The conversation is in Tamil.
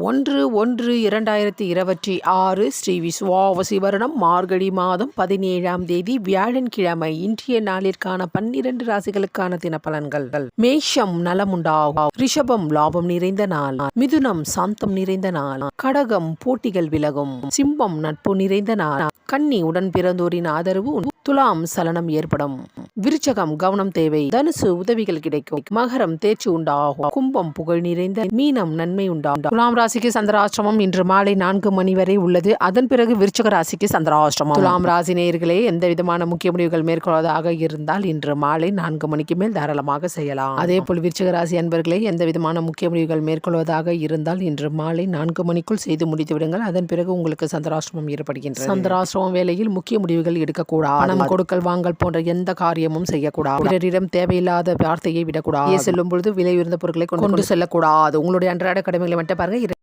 1/1/2026 ஸ்ரீ விசுவாவசி வருடம் மார்கழி மாதம் 17ஆம் தேதி வியாழன்கிழமை. இன்றைய நாளிற்கான 12 ராசிகளுக்கான தினப்பலன்கள். மேஷம் நலமுண்டாகும். ரிஷபம் லாபம் நிறைந்த நாள். மிதுனம் சாந்தம் நிறைந்த நாள். கடகம் போட்டிகள் விலகும். சிம்மம் நட்பு நிறைந்த நாள். கன்னி உடன் பிறந்தோரின் ஆதரவு. துலாம் சலனம் ஏற்படும். விருச்சகம் கவனம் தேவை. தனுசு உதவிகள் கிடைக்கும். மகரம் தேர்ச்சி உண்டாகும். கும்பம் புகழ் நிறைந்த. மீனம் நன்மை உண்டாகும். துலாம் ராசிக்கு சந்திராஷ்டிரமம் இன்று மாலை 4 மணி வரை உள்ளது. அதன் பிறகு விருச்சக ராசிக்கு சந்திராஷ்டிரமம். துலாம் ராசி நேயர்களே, எந்த விதமான முக்கிய முடிவுகள் மேற்கொள்வதாக இருந்தால் இன்று மாலை 4 மணிக்கு மேல் தாராளமாக செய்யலாம். அதே போல் விருச்சக ராசி அன்பர்களே, எந்த விதமான முக்கிய முடிவுகள் மேற்கொள்வதாக இருந்தால் இன்று மாலை 4 மணிக்குள் செய்து முடித்து விடுங்கள். அதன் பிறகு உங்களுக்கு சந்திராஷ்டிரமம் ஏற்படுகின்றது. சந்திராஷ்டிரமம் வேளையில் முக்கிய முடிவுகள் எடுக்கக்கூடாது. பணம் கொடுக்கல் வாங்கல் போன்ற எந்த காரியமும் செய்யக்கூடாது. பிறரிடம் தேவையில்லாத வார்த்தையை விடக்கூடாது. செல்லும் பொழுது விலை உயர்ந்த பொருட்களை கொண்டு செல்லக்கூடாது. உங்களுடைய அன்றாட கடமைகளை மட்டும் பாருங்க.